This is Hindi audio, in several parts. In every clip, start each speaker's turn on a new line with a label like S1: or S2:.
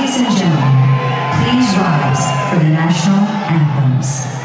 S1: Ladies and gentlemen, please rise for the national anthems.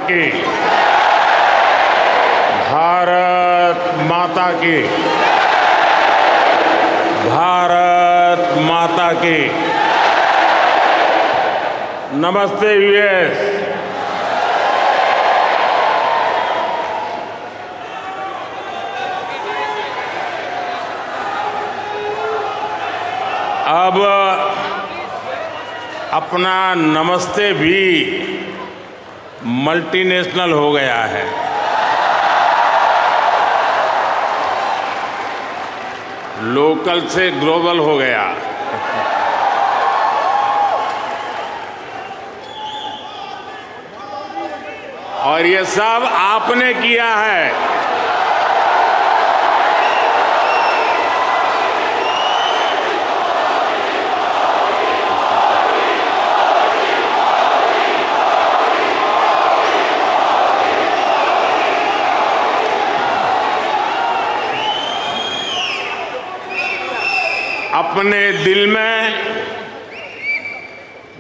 S2: की, भारत माता की, भारत माता की। नमस्ते यूएस। अब अपना नमस्ते भी मल्टीनेशनल हो गया है। लोकल से ग्लोबल हो गया। और ये सब आपने किया है। अपने दिल में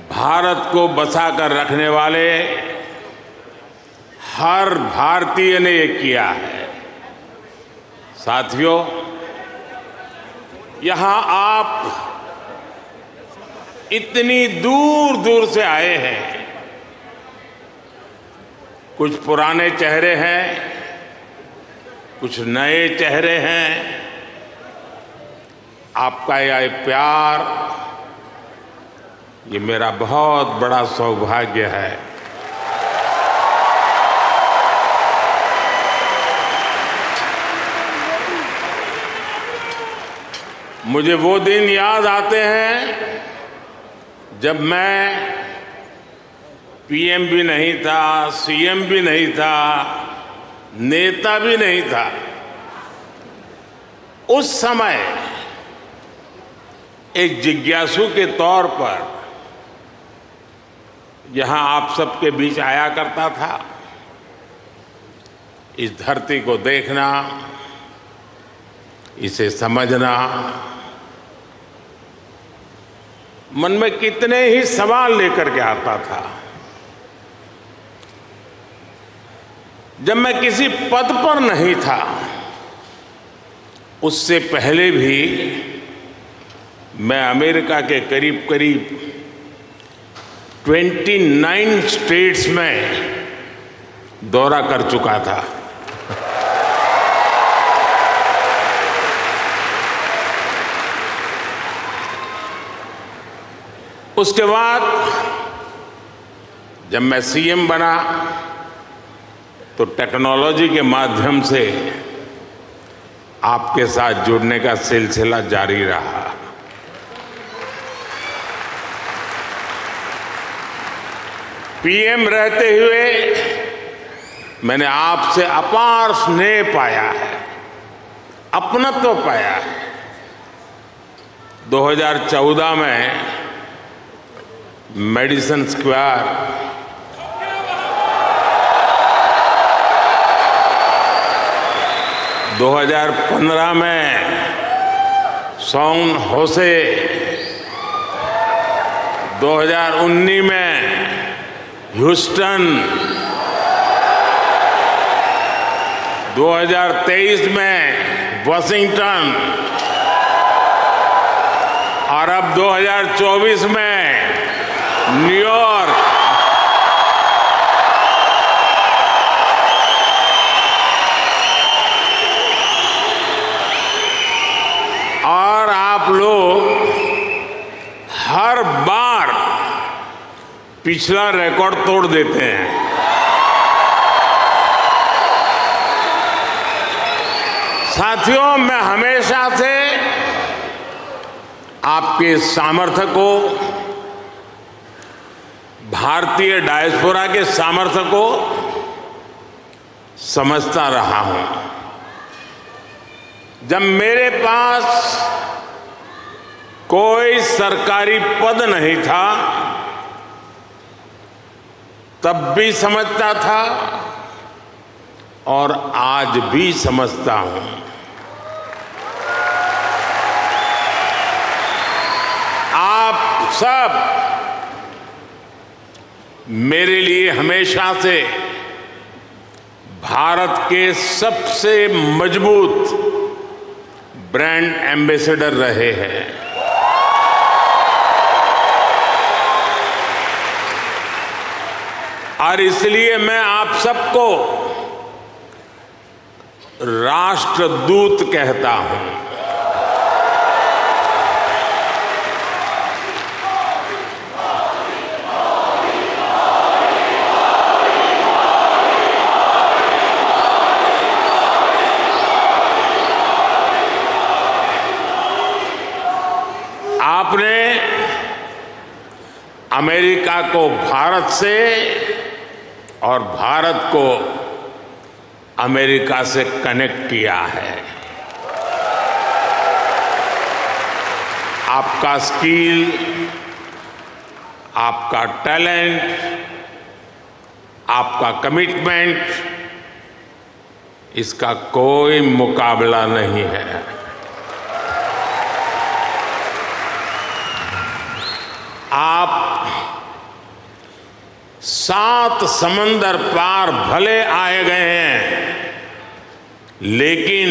S2: भारत को बसाकर रखने वाले हर भारतीय ने ये किया है। साथियों, यहां आप इतनी दूर दूर से आए हैं। कुछ पुराने चेहरे हैं, कुछ नए चेहरे हैं। आपका यह प्यार, ये मेरा बहुत बड़ा सौभाग्य है। मुझे वो दिन याद आते हैं जब मैं पीएम भी नहीं था, सीएम भी नहीं था, नेता भी नहीं था। उस समय एक जिज्ञासु के तौर पर यहां आप सबके बीच आया करता था। इस धरती को देखना, इसे समझना, मन में कितने ही सवाल लेकर के आता था। जब मैं किसी पद पर नहीं था, उससे पहले भी मैं अमेरिका के करीब करीब 29 स्टेट्स में दौरा कर चुका था। उसके बाद जब मैं सीएम बना तो टेक्नोलॉजी के माध्यम से आपके साथ जुड़ने का सिलसिला जारी रहा। पीएम रहते हुए मैंने आपसे अपार स्नेह पाया है, अपनत्व पाया है। 2014 में मेडिसन स्क्वायर, 2015 में सैन होसे, 2019 में ह्यूस्टन, 2023 में वाशिंगटन और अब 2024 में न्यूयॉर्क। और आप लोग हर बार पिछला रिकॉर्ड तोड़ देते हैं। साथियों, मैं हमेशा से आपके सामर्थ्य को, भारतीय डायस्पोरा के सामर्थ्य को समझता रहा हूं। जब मेरे पास कोई सरकारी पद नहीं था, तब भी समझता था और आज भी समझता हूं। आप सब मेरे लिए हमेशा से भारत के सबसे मजबूत ब्रांड एम्बेसडर रहे हैं। और इसलिए मैं आप सबको राष्ट्रदूत कहता हूं। आपने अमेरिका को भारत से और भारत को अमेरिका से कनेक्ट किया है। आपका स्किल, आपका टैलेंट, आपका कमिटमेंट, इसका कोई मुकाबला नहीं है। आप 7 समंदर पार भले आए गए हैं, लेकिन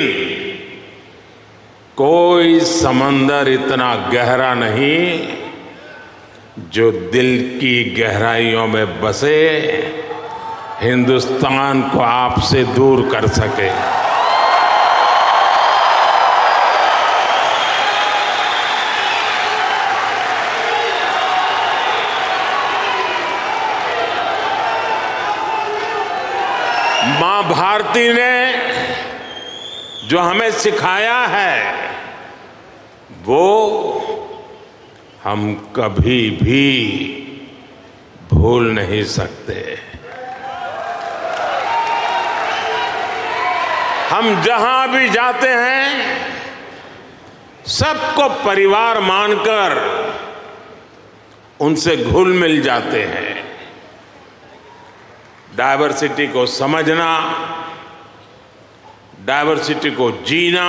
S2: कोई समंदर इतना गहरा नहीं जो दिल की गहराइयों में बसे हिंदुस्तान को आपसे दूर कर सके। भारती ने जो हमें सिखाया है वो हम कभी भी भूल नहीं सकते। हम जहां भी जाते हैं सबको परिवार मानकर उनसे घुल मिल जाते हैं। डायवर्सिटी को समझना, डायवर्सिटी को जीना,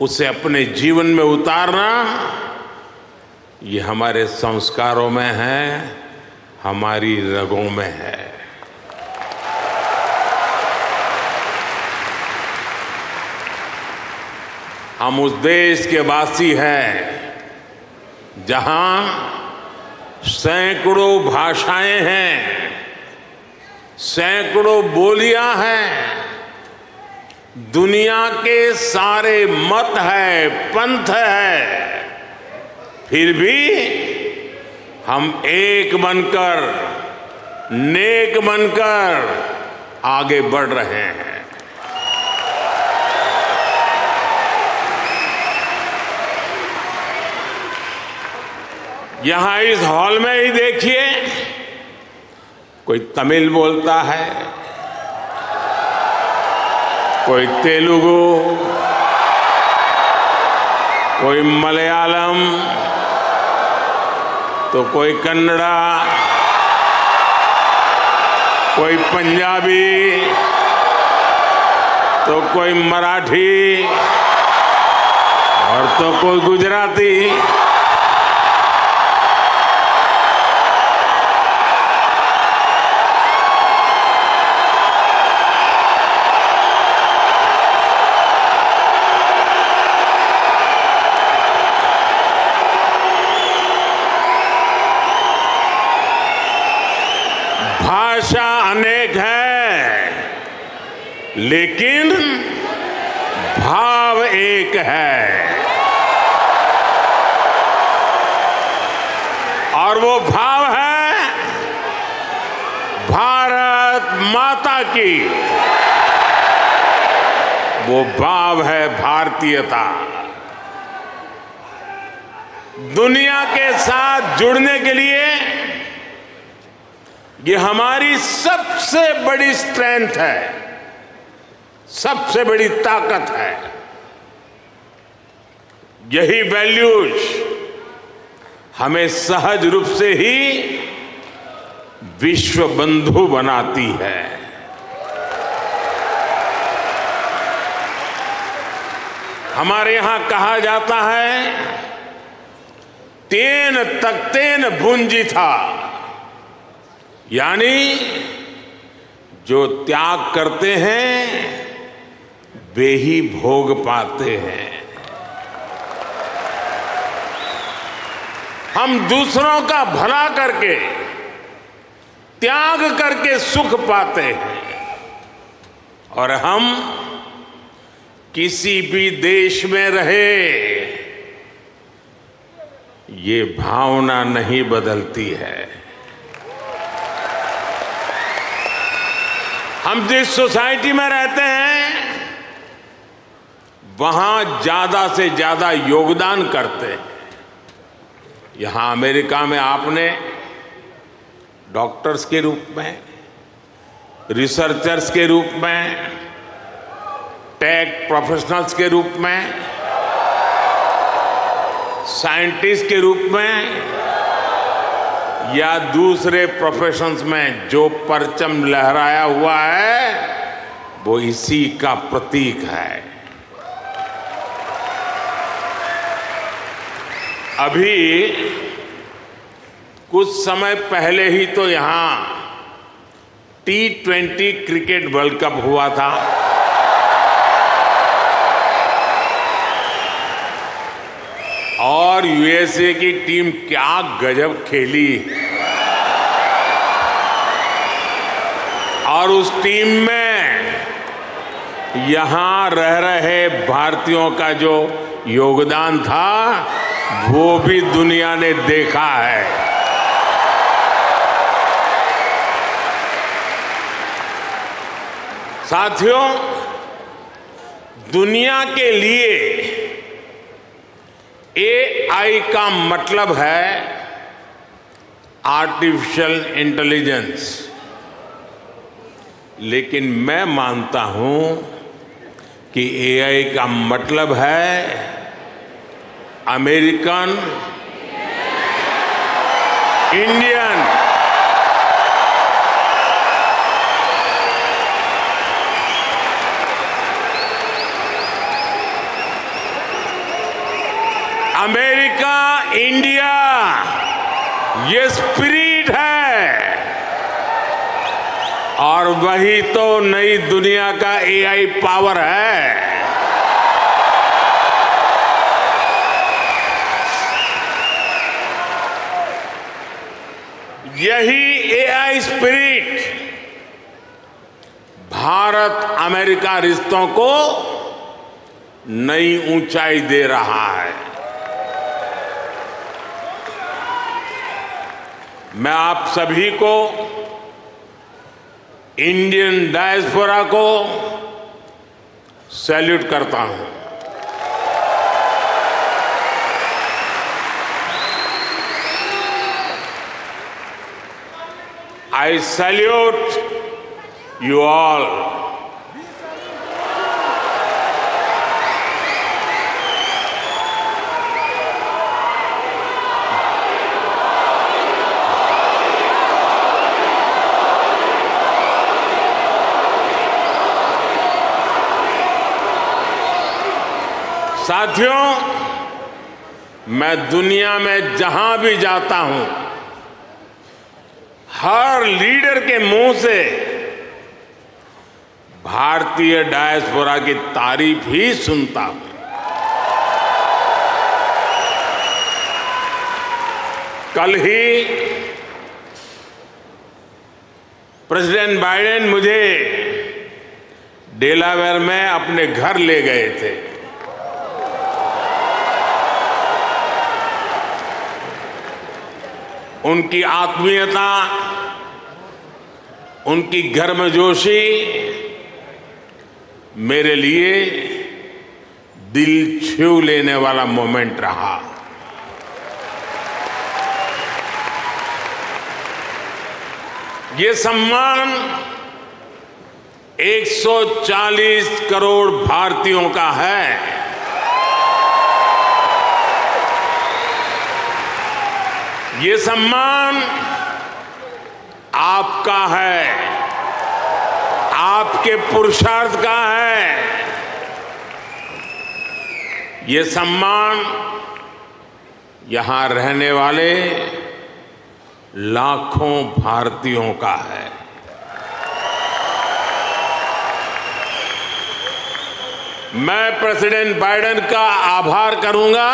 S2: उसे अपने जीवन में उतारना, ये हमारे संस्कारों में है, हमारी रगों में है। हम उस देश के वासी हैं जहां सैकड़ों भाषाएं हैं, सैकड़ों बोलियां हैं, दुनिया के सारे मत है, पंथ है, फिर भी हम एक बनकर, नेक बनकर आगे बढ़ रहे हैं। यहां इस हॉल में ही देखिए, कोई तमिल बोलता है, कोई तेलुगु, कोई मलयालम, तो कोई कन्नड़ा, कोई पंजाबी, तो कोई मराठी और तो कोई गुजराती। भाषा अनेक है लेकिन भाव एक है, और वो भाव है भारत माता की, वो भाव है भारतीयता। दुनिया के साथ जुड़ने के लिए ये हमारी सबसे बड़ी स्ट्रेंथ है, सबसे बड़ी ताकत है। यही वैल्यूज हमें सहज रूप से ही विश्व बंधु बनाती है। हमारे यहां कहा जाता है, तेन तख्तेन भुंजी था, यानी जो त्याग करते हैं वे ही भोग पाते हैं। हम दूसरों का भला करके, त्याग करके सुख पाते हैं, और हम किसी भी देश में रहे ये भावना नहीं बदलती है। हम जिस सोसाइटी में रहते हैं वहां ज्यादा से ज्यादा योगदान करते हैं। यहां अमेरिका में आपने डॉक्टर्स के रूप में, रिसर्चर्स के रूप में, टेक प्रोफेशनल्स के रूप में, साइंटिस्ट के रूप में या दूसरे प्रोफेशंस में जो परचम लहराया हुआ है वो इसी का प्रतीक है। अभी कुछ समय पहले ही तो यहां T20 क्रिकेट वर्ल्ड कप हुआ था। और यूएसए की टीम क्या गजब खेली, और उस टीम में यहां रह रहे भारतीयों का जो योगदान था वो भी दुनिया ने देखा है। साथियों, दुनिया के लिए एआई का मतलब है आर्टिफिशियल इंटेलिजेंस। लेकिन मैं मानता हूं कि एआई का मतलब है अमेरिकन इंडियन अमेरिका इंडिया, ये स्पिरिट है और वही तो नई दुनिया का एआई पावर है। यही एआई स्पिरिट भारत अमेरिका रिश्तों को नई ऊंचाई दे रहा है। मैं आप सभी को, इंडियन डायस्पोरा को सैल्यूट करता हूं। I salute you all. साथियों, मैं दुनिया में जहां भी जाता हूं, हर लीडर के मुंह से भारतीय डायस्पोरा की तारीफ ही सुनता हूं। कल ही प्रेसिडेंट बाइडेन मुझे डेलावेयर में अपने घर ले गए थे। उनकी आत्मीयता, उनकी गर्मजोशी मेरे लिए दिल छू लेने वाला मोमेंट रहा। ये सम्मान 140 करोड़ भारतीयों का है। ये सम्मान आपका है, आपके पुरुषार्थ का है। ये सम्मान यहां रहने वाले लाखों भारतीयों का है। मैं प्रेसिडेंट बाइडेन का आभार करूंगा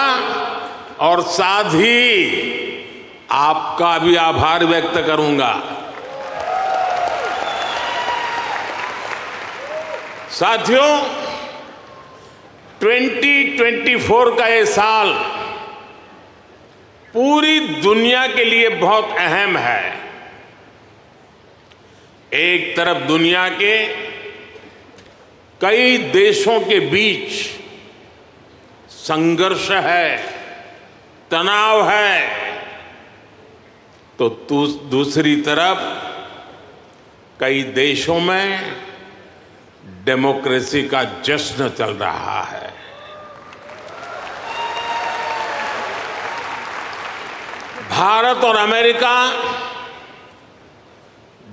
S2: और साथ ही आपका भी आभार व्यक्त करूंगा। साथियों, 2024 का ये साल पूरी दुनिया के लिए बहुत अहम है। एक तरफ दुनिया के कई देशों के बीच संघर्ष है, तनाव है, तो दूसरी तरफ कई देशों में डेमोक्रेसी का जश्न चल रहा है। भारत और अमेरिका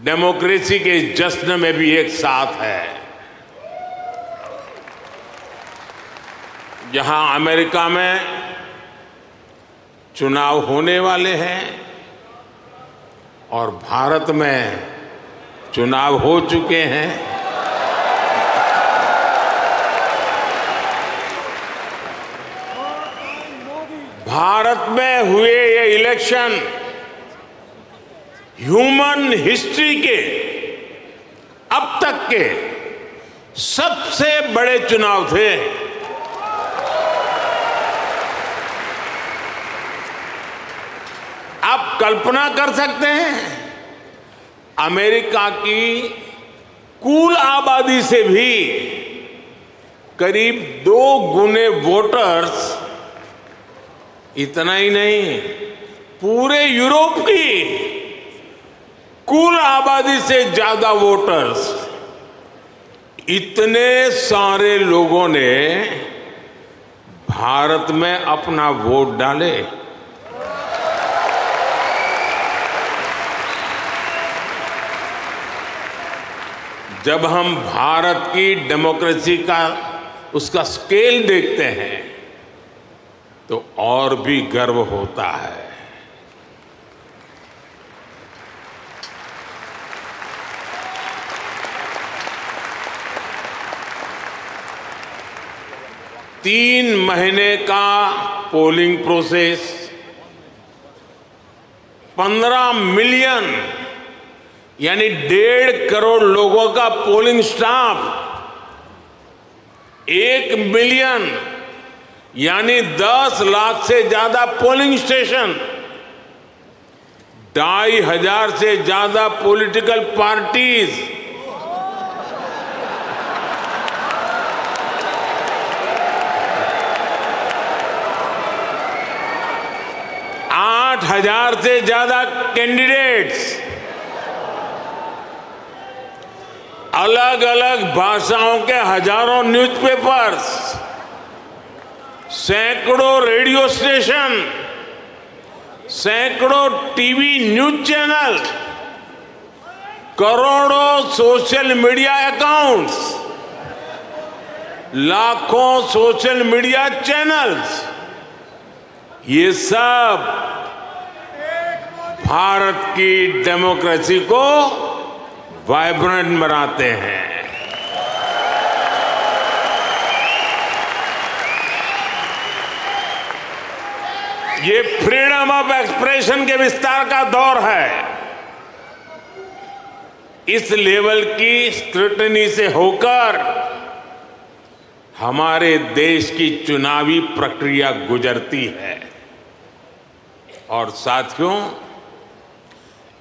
S2: डेमोक्रेसी के जश्न में भी एक साथ है। जहां अमेरिका में चुनाव होने वाले हैं और भारत में चुनाव हो चुके हैं, भारत में हुए ये इलेक्शन ह्यूमन हिस्ट्री के अब तक के सबसे बड़े चुनाव थे। आप कल्पना कर सकते हैं, अमेरिका की कुल आबादी से भी करीब 2 गुने वोटर्स, इतना ही नहीं, पूरे यूरोप की कुल आबादी से ज्यादा वोटर्स, इतने सारे लोगों ने भारत में अपना वोट डाले। जब हम भारत की डेमोक्रेसी का उसका स्केल देखते हैं तो और भी गर्व होता है। तीन महीने का पोलिंग प्रोसेस, 15 मिलियन यानी 1.5 करोड़ लोगों का पोलिंग स्टाफ, 1 मिलियन यानी 10 लाख से ज्यादा पोलिंग स्टेशन, 2,500 से ज्यादा पॉलिटिकल पार्टीज, 8,000 से ज्यादा कैंडिडेट्स, अलग अलग भाषाओं के हजारों न्यूज़पेपर्स, सैकड़ों रेडियो स्टेशन, सैकड़ों टीवी न्यूज चैनल, करोड़ों सोशल मीडिया अकाउंट्स, लाखों सोशल मीडिया चैनल्स, ये सब भारत की डेमोक्रेसी को वाइब्रेंट बनाते हैं। ये फ्रीडम ऑफ एक्सप्रेशन के विस्तार का दौर है। इस लेवल की स्क्रूटनी से होकर हमारे देश की चुनावी प्रक्रिया गुजरती है। और साथियों,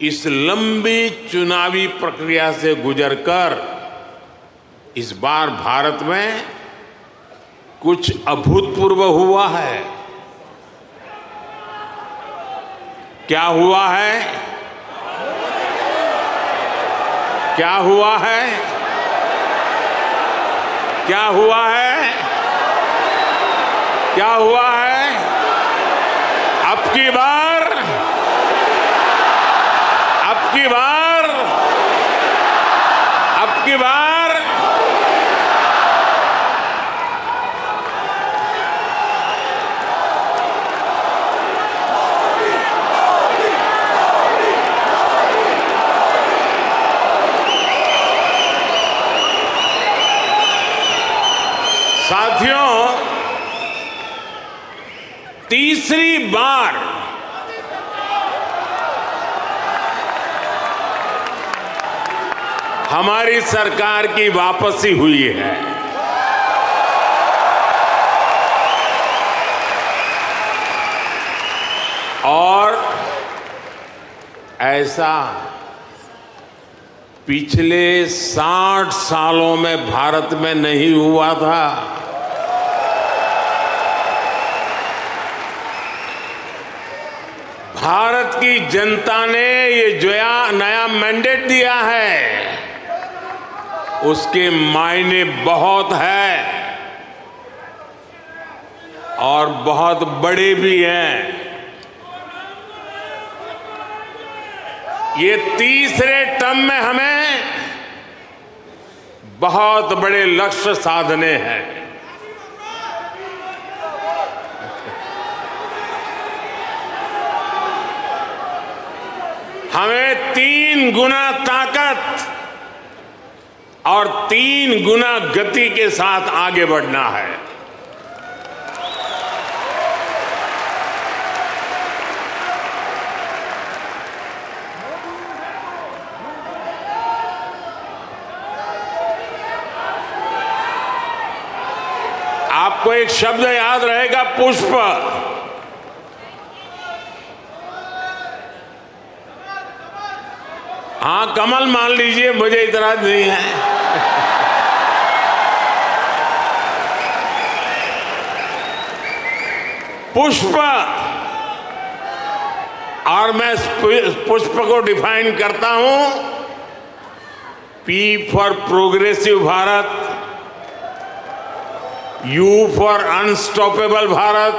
S2: इस लंबी चुनावी प्रक्रिया से गुजरकर इस बार भारत में कुछ अभूतपूर्व हुआ है। क्या हुआ है? क्या हुआ है? क्या हुआ है? क्या हुआ है? अब की बार साथियों, तीसरी बार हमारी सरकार की वापसी हुई है। और ऐसा पिछले 60 सालों में भारत में नहीं हुआ था। भारत की जनता ने ये जो नया मैंडेट दिया है, उसके मायने बहुत है और बहुत बड़े भी हैं। ये तीसरे टर्म में हमें बहुत बड़े लक्ष्य साधने हैं। हमें 3 गुना ताकत और 3 गुना गति के साथ आगे बढ़ना है। आपको एक शब्द याद रहेगा, पुष्प। हाँ, कमल मान लीजिए, मुझे इतराज नहीं है। पुष्प, और मैं पुष्प को डिफाइन करता हूं, P for progressive Bharat, you for unstoppable Bharat,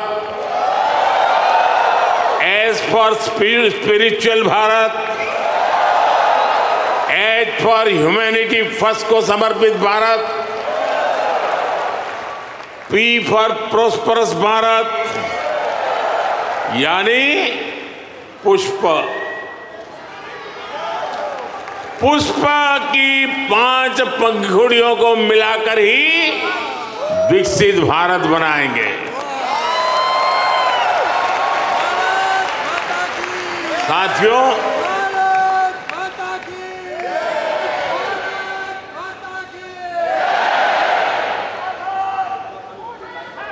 S2: S for spiritual Bharat, H for humanity first को समर्पित Bharat, P for prosperous Bharat, यानी पुष्प। पुष्प की 5 पंखुड़ियों को मिलाकर ही विकसित भारत बनाएंगे।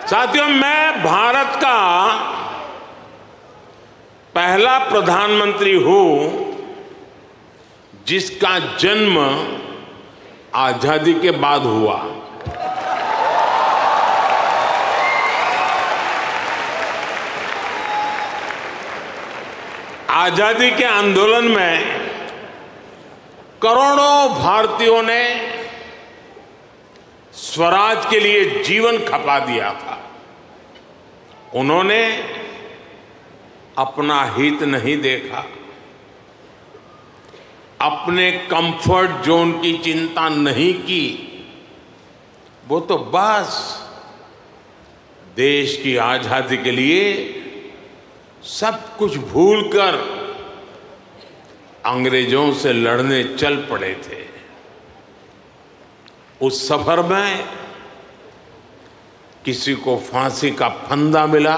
S2: साथियों, मैं भारत का पहला प्रधानमंत्री हूं जिसका जन्म आजादी के बाद हुआ। आजादी के आंदोलन में करोड़ों भारतीयों ने स्वराज के लिए जीवन खपा दिया था। उन्होंने अपना हित नहीं देखा, अपने कंफर्ट जोन की चिंता नहीं की। वो तो बस देश की आजादी के लिए सब कुछ भूलकर अंग्रेजों से लड़ने चल पड़े थे। उस सफर में किसी को फांसी का फंदा मिला,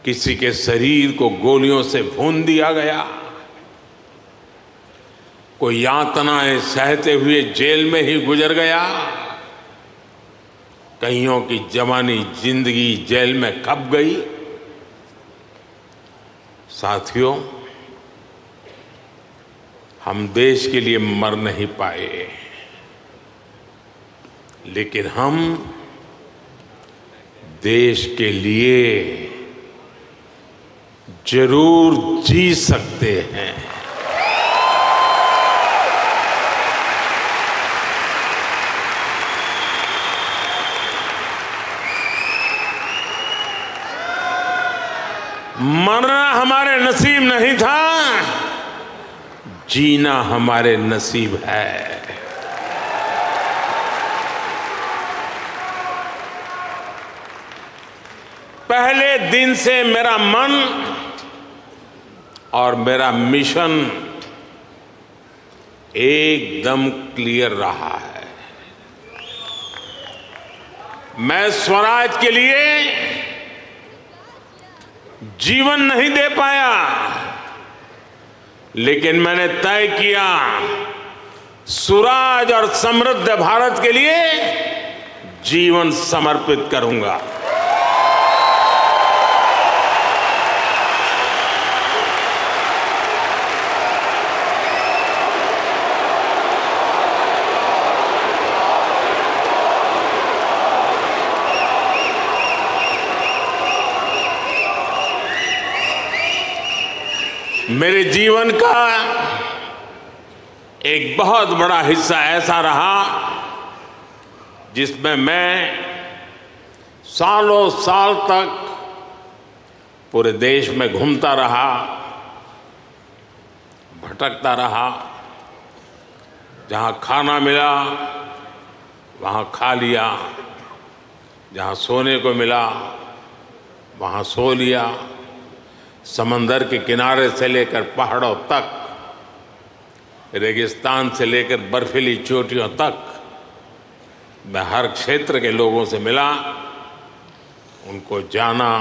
S2: किसी के शरीर को गोलियों से भून दिया गया, कोई यातनाएं सहते हुए जेल में ही गुजर गया, कईयों की जवानी जिंदगी जेल में खप गई। साथियों, हम देश के लिए मर नहीं पाए, लेकिन हम देश के लिए जरूर जी सकते हैं। मरना हमारे नसीब नहीं था, जीना हमारे नसीब है। पहले दिन से मेरा मन और मेरा मिशन एकदम क्लियर रहा है। मैं स्वराज के लिए जीवन नहीं दे पाया, लेकिन मैंने तय किया सुराज और समृद्ध भारत के लिए जीवन समर्पित करूंगा। मेरे जीवन का एक बहुत बड़ा हिस्सा ऐसा रहा जिसमें मैं सालों साल तक पूरे देश में घूमता रहा, भटकता रहा। जहां खाना मिला वहां खा लिया, जहां सोने को मिला वहां सो लिया। समंदर के किनारे से लेकर पहाड़ों तक, रेगिस्तान से लेकर बर्फीली चोटियों तक मैं हर क्षेत्र के लोगों से मिला, उनको जाना,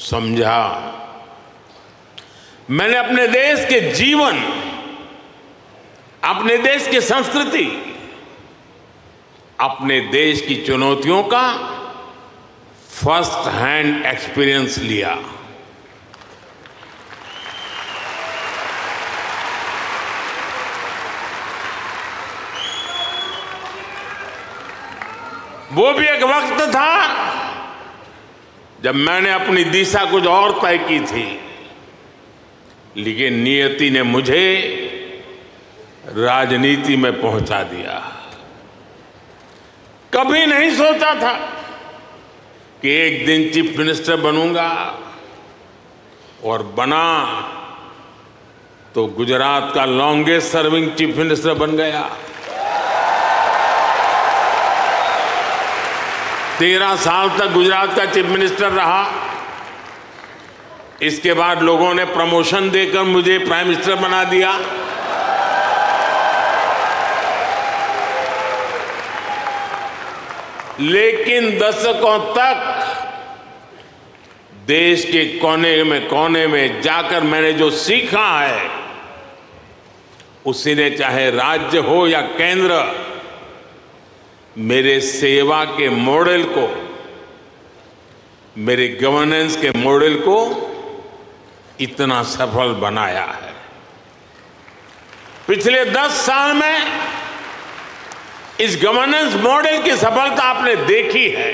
S2: समझा। मैंने अपने देश के जीवन, अपने देश की संस्कृति, अपने देश की चुनौतियों का फर्स्ट हैंड एक्सपीरियंस लिया। वो भी एक वक्त था जब मैंने अपनी दिशा कुछ और तय की थी, लेकिन नियति ने मुझे राजनीति में पहुंचा दिया। कभी नहीं सोचा था कि एक दिन चीफ मिनिस्टर बनूंगा, और बना तो गुजरात का लॉन्गेस्ट सर्विंग चीफ मिनिस्टर बन गया। 13 साल तक गुजरात का चीफ मिनिस्टर रहा। इसके बाद लोगों ने प्रमोशन देकर मुझे प्राइम मिनिस्टर बना दिया। लेकिन दशकों तक देश के कोने में जाकर मैंने जो सीखा है, उसी ने चाहे राज्य हो या केंद्र, मेरे सेवा के मॉडल को, मेरे गवर्नेंस के मॉडल को इतना सफल बनाया है। पिछले 10 साल में इस गवर्नेंस मॉडल की सफलता आपने देखी है,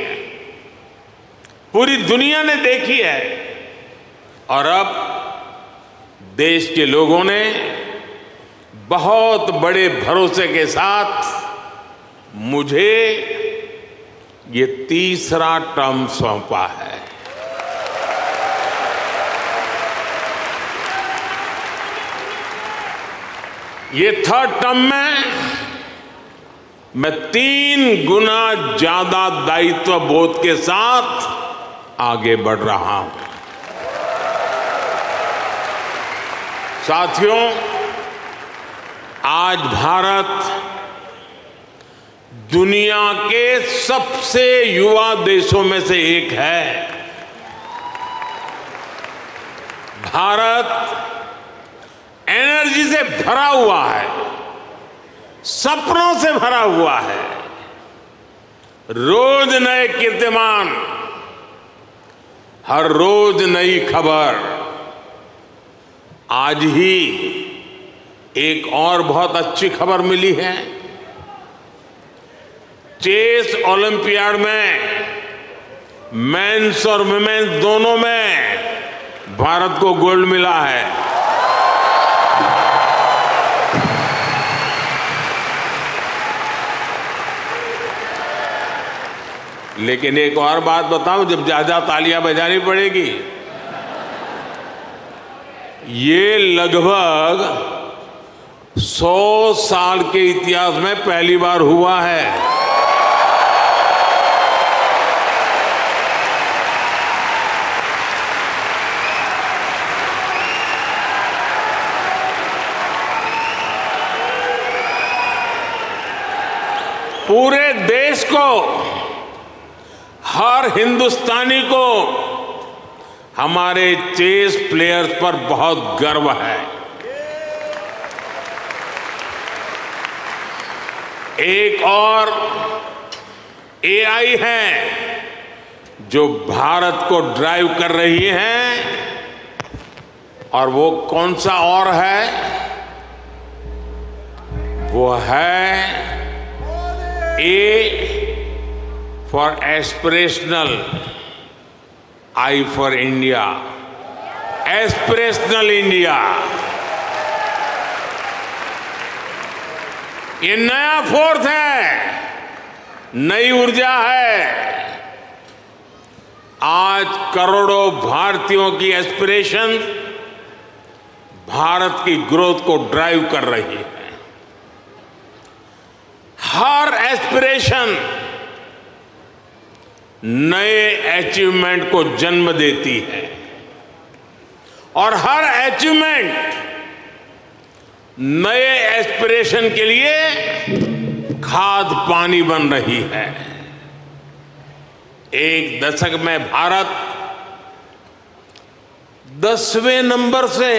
S2: पूरी दुनिया ने देखी है, और अब देश के लोगों ने बहुत बड़े भरोसे के साथ मुझे ये तीसरा टर्म सौंपा है। ये थर्ड टर्म में मैं 3 गुना ज्यादा दायित्व बोध के साथ आगे बढ़ रहा हूं। साथियों, आज भारत दुनिया के सबसे युवा देशों में से एक है। भारत एनर्जी से भरा हुआ है, सपनों से भरा हुआ है। रोज नए कीर्तिमान, हर रोज नई खबर। आज ही एक और बहुत अच्छी खबर मिली है। चेस ओलंपियाड में मेंस और वुमेन्स दोनों में भारत को गोल्ड मिला है। लेकिन एक और बात बताऊं, जब ज्यादा तालियां बजानी पड़ेगी। ये लगभग 100 साल के इतिहास में पहली बार हुआ है। पूरे देश को, हर हिंदुस्तानी को हमारे चेस प्लेयर्स पर बहुत गर्व है। एक और एआई है जो भारत को ड्राइव कर रही है, और वो कौन सा और है? वो है A for aspirational, I for India, aspirational India। ये नया फोर्स है, नई ऊर्जा है। आज करोड़ों भारतीयों की एस्पिरेशन भारत की ग्रोथ को ड्राइव कर रही है। हर एस्पिरेशन नए अचीवमेंट को जन्म देती है, और हर अचीवमेंट नए एस्पिरेशन के लिए खाद पानी बन रही है। एक दशक में भारत 10वें नंबर से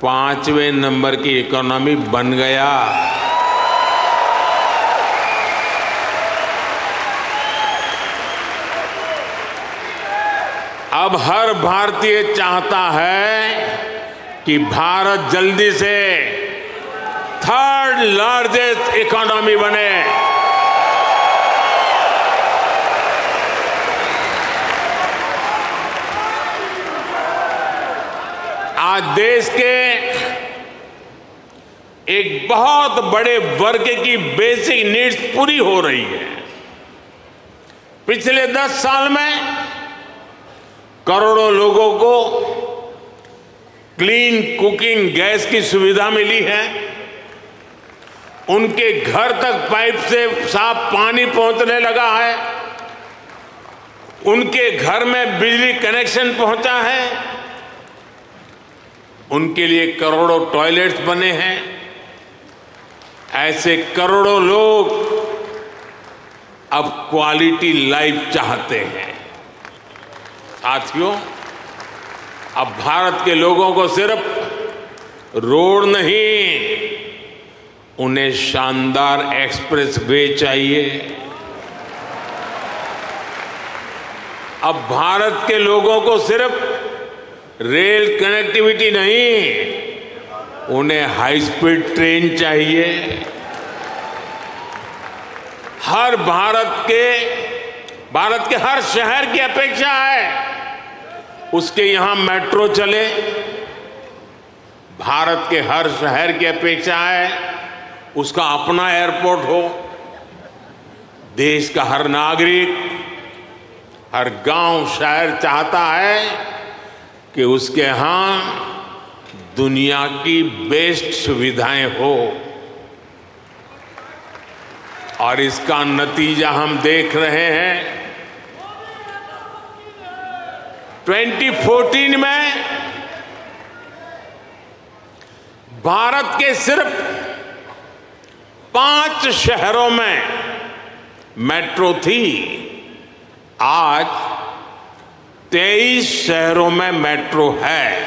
S2: 5वें नंबर की इकोनॉमी बन गया। अब हर भारतीय चाहता है कि भारत जल्दी से थर्ड लार्जेस्ट इकोनॉमी बने। आज देश के एक बहुत बड़े वर्ग की बेसिक नीड्स पूरी हो रही है। पिछले 10 साल में करोड़ों लोगों को क्लीन कुकिंग गैस की सुविधा मिली है। उनके घर तक पाइप से साफ पानी पहुंचने लगा है। उनके घर में बिजली कनेक्शन पहुंचा है। उनके लिए करोड़ों टॉयलेट्स बने हैं। ऐसे करोड़ों लोग अब क्वालिटी लाइफ चाहते हैं। साथियों, अब भारत के लोगों को सिर्फ रोड नहीं, उन्हें शानदार एक्सप्रेस वे चाहिए। अब भारत के लोगों को सिर्फ रेल कनेक्टिविटी नहीं, उन्हें हाई स्पीड ट्रेन चाहिए। हर भारत के हर शहर की अपेक्षा है उसके यहां मेट्रो चले। भारत के हर शहर की अपेक्षा है उसका अपना एयरपोर्ट हो। देश का हर नागरिक, हर गांव शहर चाहता है कि उसके यहां दुनिया की बेस्ट सुविधाएं हो। और इसका नतीजा हम देख रहे हैं। 2014 में भारत के सिर्फ 5 शहरों में मेट्रो थी। आज 23 शहरों में मेट्रो है।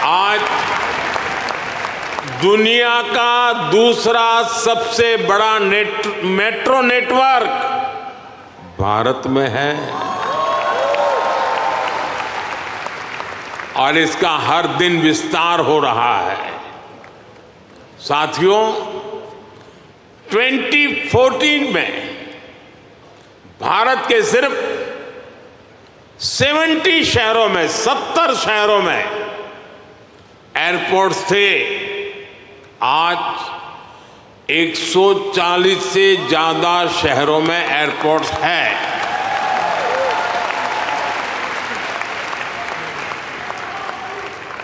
S2: आज दुनिया का दूसरा सबसे बड़ा मेट्रो नेटवर्क भारत में है। और इसका हर दिन विस्तार हो रहा है। साथियों, 2014 में भारत के सिर्फ 70 शहरों में 70 शहरों में एयरपोर्ट्स थे। आज 140 से ज्यादा शहरों में एयरपोर्ट्स है। –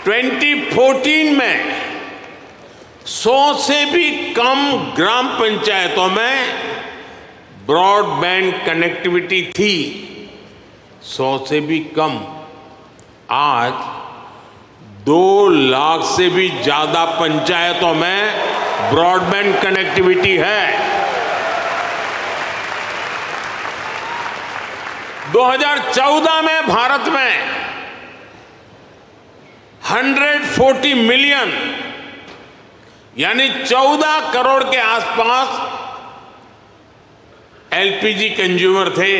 S2: 2014 में 100 से भी कम ग्राम पंचायतों में ब्रॉडबैंड कनेक्टिविटी थी। 100 से भी कम। आज 2 लाख से भी ज्यादा पंचायतों में ब्रॉडबैंड कनेक्टिविटी है। 2014 में भारत में 140 मिलियन यानी 14 करोड़ के आसपास एलपीजी कंज्यूमर थे।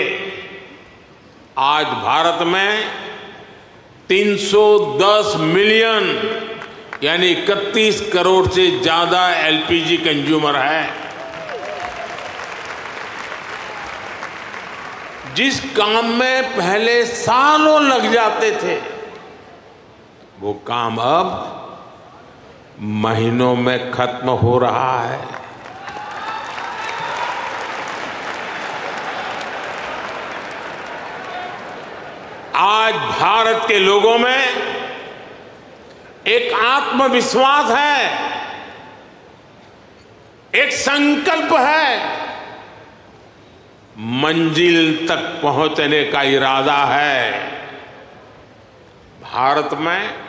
S2: आज भारत में 310 मिलियन यानी 31 करोड़ से ज्यादा एलपीजी कंज्यूमर है। जिस काम में पहले सालों लग जाते थे, वो काम अब महीनों में खत्म हो रहा है। आज भारत के लोगों में एक आत्मविश्वास है, एक संकल्प है, मंजिल तक पहुंचने का इरादा है। भारत में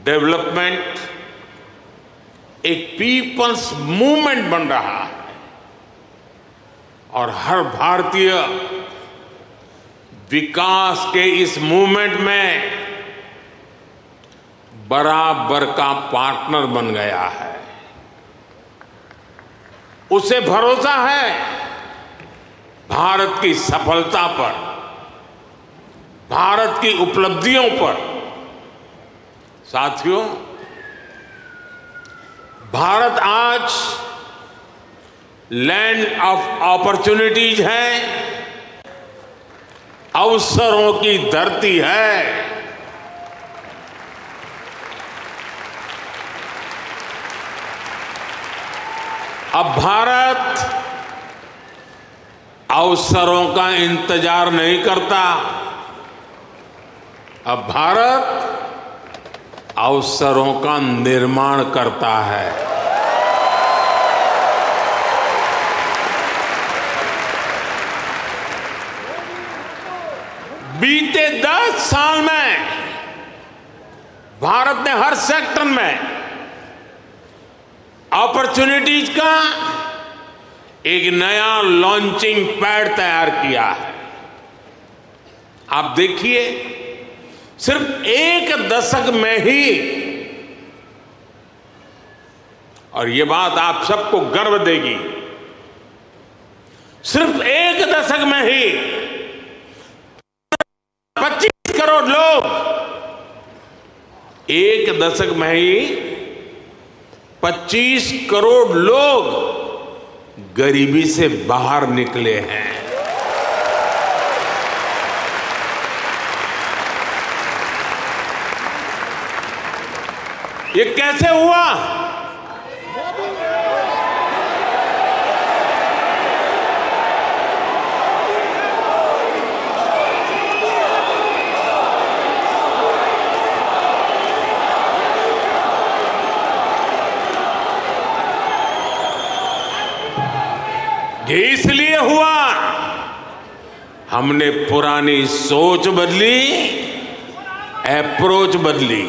S2: डेवलपमेंट एक पीपल्स मूवमेंट बन रहा है और हर भारतीय विकास के इस मूवमेंट में बराबर का पार्टनर बन गया है। उसे भरोसा है भारत की सफलता पर। भारत की उपलब्धियों पर, साथियों, भारत आज लैंड ऑफ अपॉर्चुनिटीज है, अवसरों की धरती है। अब भारत अवसरों का इंतजार नहीं करता, अब भारत अवसरों का निर्माण करता है। बीते 10 साल में भारत ने हर सेक्टर में अपॉर्चुनिटीज का एक नया लॉन्चिंग पैड तैयार किया है। आप देखिए, सिर्फ एक दशक में ही, और ये बात आप सबको गर्व देगी, सिर्फ एक दशक में ही 25 करोड़ लोग, एक दशक में ही 25 करोड़ लोग गरीबी से बाहर निकले हैं। ये कैसे हुआ? ये इसलिए हुआ, हमने पुरानी सोच बदली, अप्रोच बदली।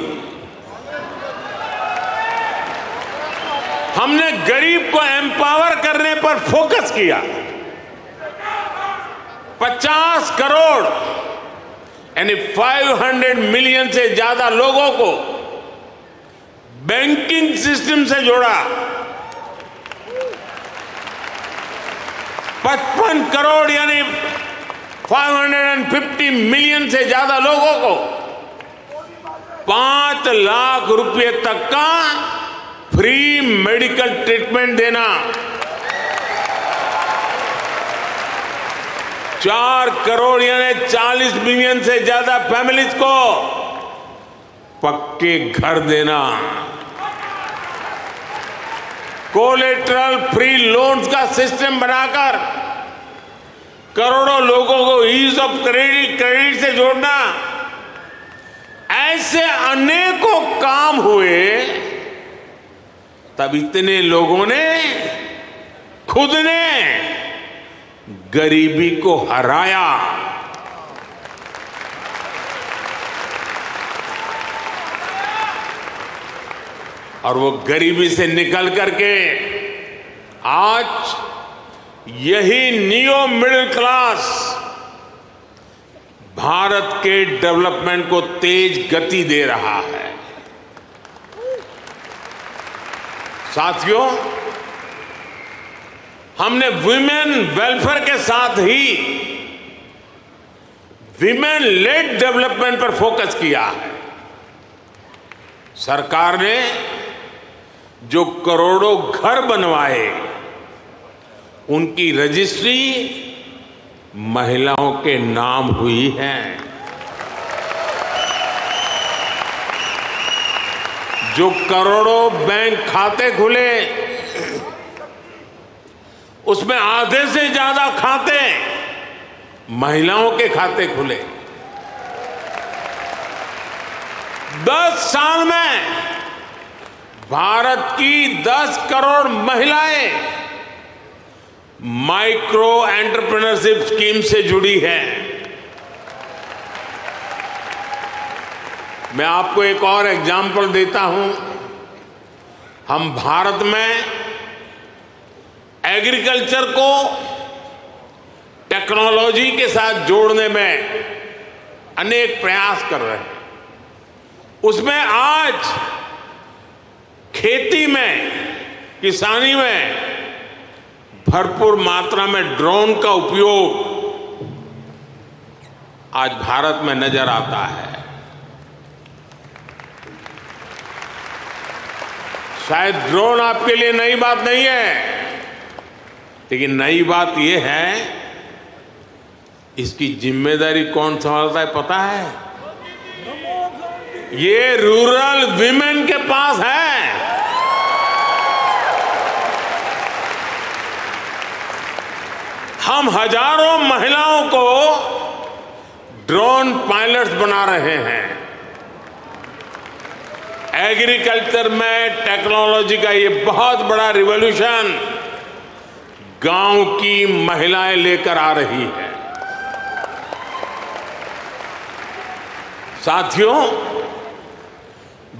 S2: हमने गरीब को एम्पावर करने पर फोकस किया। 50 करोड़ यानी 500 मिलियन से ज्यादा लोगों को बैंकिंग सिस्टम से जोड़ा। 55 करोड़ यानी 550 मिलियन से ज्यादा लोगों को 5 लाख रुपए तक का फ्री मेडिकल ट्रीटमेंट देना। 4 करोड़ यानी 40 मिलियन से ज्यादा फैमिलीज को पक्के घर देना। कोलेटरल फ्री लोन्स का सिस्टम बनाकर करोड़ों लोगों को ईज ऑफ क्रेडिट से जोड़ना। ऐसे अनेकों काम हुए, तब इतने लोगों ने खुद ने गरीबी को हराया। और वो गरीबी से निकल करके आज यही नियो मिडिल क्लास भारत के डेवलपमेंट को तेज गति दे रहा है। साथियों, हमने विमेन वेलफेयर के साथ ही विमेन लेड डेवलपमेंट पर फोकस किया है। सरकार ने जो करोड़ों घर बनवाए, उनकी रजिस्ट्री महिलाओं के नाम हुई है। जो करोड़ों बैंक खाते खुले, उसमें आधे से ज्यादा खाते महिलाओं के खाते खुले। 10 साल में भारत की 10 करोड़ महिलाएं माइक्रो एंटरप्रेन्योरशिप स्कीम से जुड़ी हैं। मैं आपको एक और एग्जाम्पल देता हूं। हम भारत में एग्रीकल्चर को टेक्नोलॉजी के साथ जोड़ने में अनेक प्रयास कर रहे हैं। उसमें आज खेती में, किसानी में भरपूर मात्रा में ड्रोन का उपयोग आज भारत में नजर आता है। शायद ड्रोन आपके लिए नई बात नहीं है, लेकिन नई बात यह है इसकी जिम्मेदारी कौन संभालता है पता है? ये रूरल विमेन के पास है। हम हजारों महिलाओं को ड्रोन पायलट्स बना रहे हैं। एग्रीकल्चर में टेक्नोलॉजी का ये बहुत बड़ा रिवॉल्यूशन गांव की महिलाएं लेकर आ रही है। साथियों,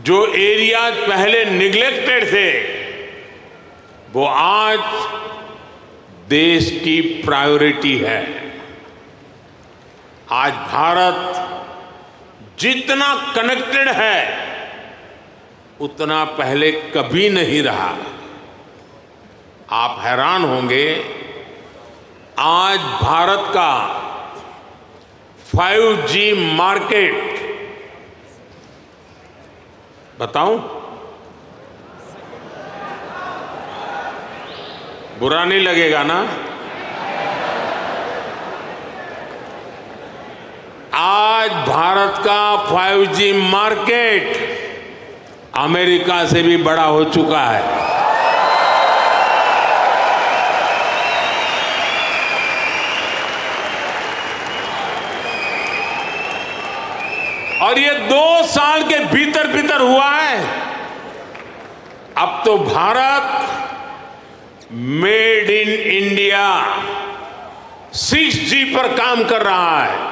S2: जो एरियाज पहले निग्लेक्टेड थे वो आज देश की प्रायोरिटी है। आज भारत जितना कनेक्टेड है उतना पहले कभी नहीं रहा। आप हैरान होंगे, आज भारत का 5G मार्केट, बताऊं? बुरा नहीं लगेगा ना? आज भारत का 5G मार्केट अमेरिका से भी बड़ा हो चुका है। और ये 2 साल के भीतर भीतर हुआ है। अब तो Bharat made in India 6G पर काम कर रहा है।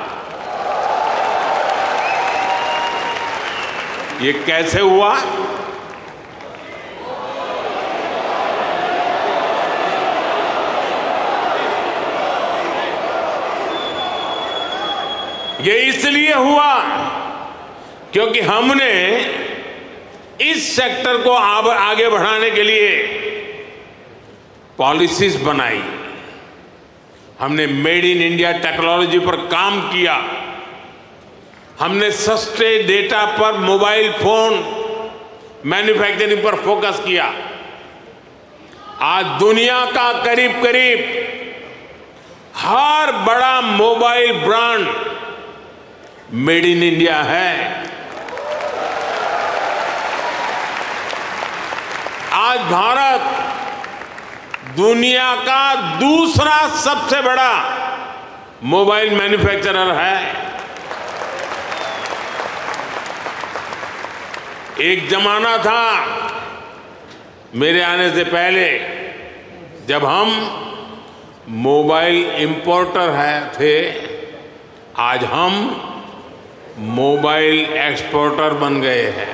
S2: ये कैसे हुआ? ये इसलिए हुआ क्योंकि हमने इस सेक्टर को आगे बढ़ाने के लिए पॉलिसीज बनाई। हमने मेड इन इंडिया टेक्नोलॉजी पर काम किया। हमने सस्ते डेटा पर मोबाइल फोन मैन्युफैक्चरिंग पर फोकस किया। आज दुनिया का करीब करीब हर बड़ा mobile brand made in India है। आज भारत दुनिया का दूसरा सबसे बड़ा मोबाइल मैन्युफैक्चरर है। एक जमाना था मेरे आने से पहले जब हम मोबाइल इंपोर्टर थे, आज हम मोबाइल एक्सपोर्टर बन गए हैं।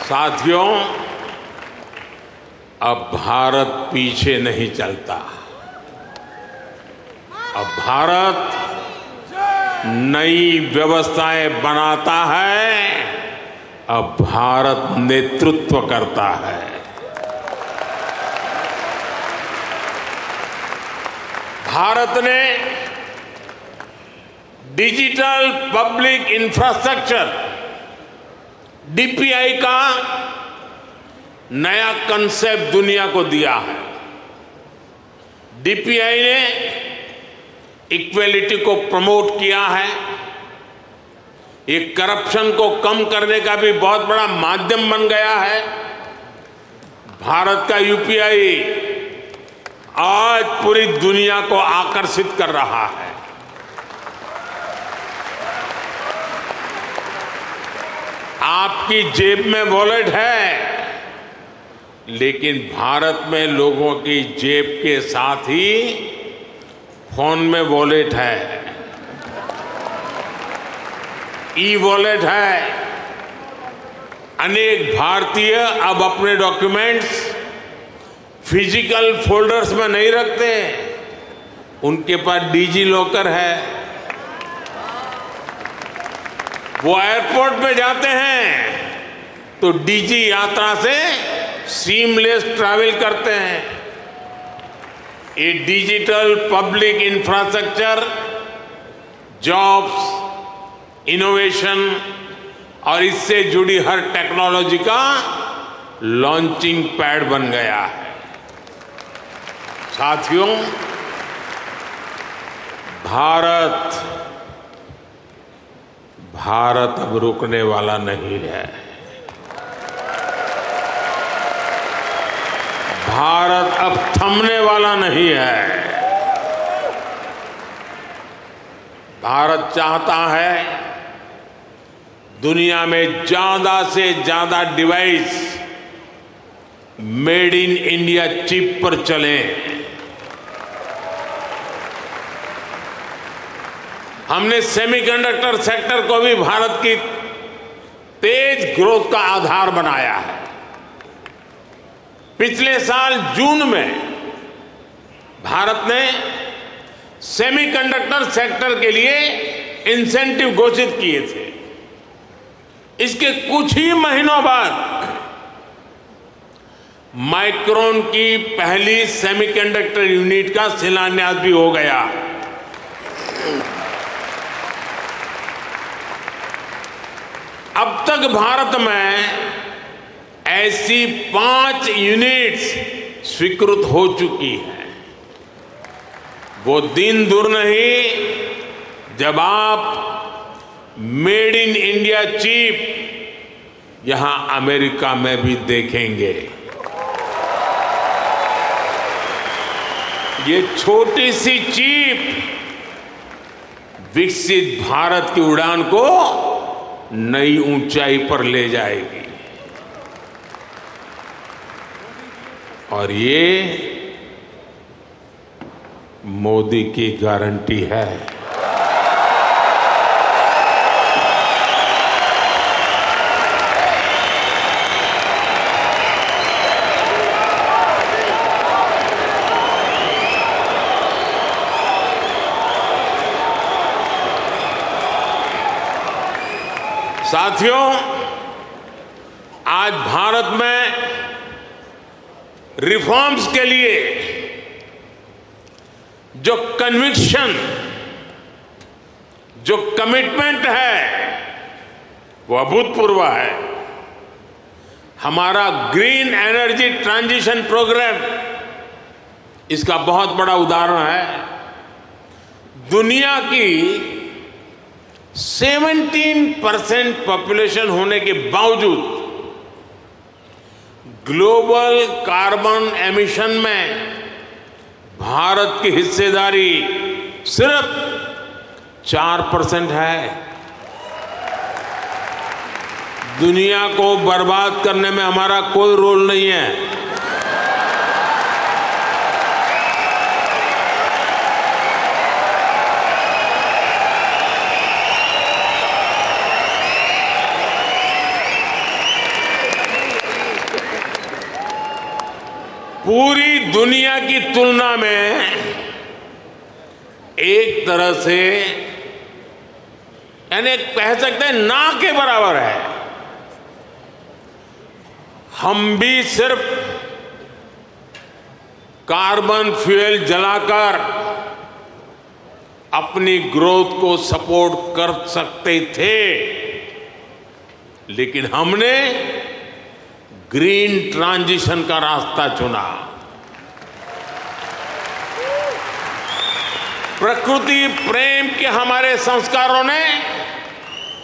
S2: साथियों, अब भारत पीछे नहीं चलता। अब भारत नई व्यवस्थाएं बनाता है। अब भारत नेतृत्व करता है। भारत ने डिजिटल पब्लिक इंफ्रास्ट्रक्चर DPI का नया कंसेप्ट दुनिया को दिया है। DPI ने इक्वेलिटी को प्रमोट किया है। ये करप्शन को कम करने का भी बहुत बड़ा माध्यम बन गया है। भारत का UPI आज पूरी दुनिया को आकर्षित कर रहा है। आपकी जेब में वॉलेट है, लेकिन भारत में लोगों की जेब के साथ ही फोन में वॉलेट है, ई-वॉलेट है। अनेक भारतीय अब अपने डॉक्यूमेंट्स फिजिकल फोल्डर्स में नहीं रखते, उनके पास डिजी लॉकर है। वो एयरपोर्ट पे जाते हैं तो डिजी यात्रा से सीमलेस ट्रैवल करते हैं। ये digital public infrastructure, jobs, innovation और इससे जुड़ी हर टेक्नोलॉजी का लॉन्चिंग पैड बन गया है। साथियों, भारत अब रुकने वाला नहीं है। भारत अब थमने वाला नहीं है। भारत चाहता है दुनिया में ज्यादा से ज्यादा device made in India chip पर चलें। हमने सेमीकंडक्टर सेक्टर को भी भारत की तेज ग्रोथ का आधार बनाया है। पिछले साल जून में भारत ने सेमीकंडक्टर सेक्टर के लिए इंसेंटिव घोषित किए थे। इसके कुछ ही महीनों बाद माइक्रोन की पहली सेमीकंडक्टर यूनिट का शिलान्यास भी हो गया। अब तक भारत में ऐसी 5 यूनिट्स स्वीकृत हो चुकी हैं। वो दिन दूर नहीं जब आप मेड इन इंडिया चिप यहां अमेरिका में भी देखेंगे। ये छोटी सी चिप विकसित भारत की उड़ान को नई ऊंचाई पर ले जाएगी। और ये मोदी की गारंटी है। साथियों, आज भारत में रिफॉर्म्स के लिए जो कन्विक्शन, जो कमिटमेंट है वो अभूतपूर्व है। हमारा ग्रीन एनर्जी ट्रांजिशन प्रोग्राम इसका बहुत बड़ा उदाहरण है। दुनिया की 17% पॉपुलेशन होने के बावजूद ग्लोबल कार्बन एमिशन में भारत की हिस्सेदारी सिर्फ 4% है। दुनिया को बर्बाद करने में हमारा कोई रोल नहीं है। पूरी दुनिया की तुलना में एक तरह से यानी कह सकते हैं ना के बराबर है। हम भी सिर्फ कार्बन फ्यूल जलाकर अपनी ग्रोथ को सपोर्ट कर सकते थे, लेकिन हमने ग्रीन ट्रांजिशन का रास्ता चुना। प्रकृति प्रेम के हमारे संस्कारों ने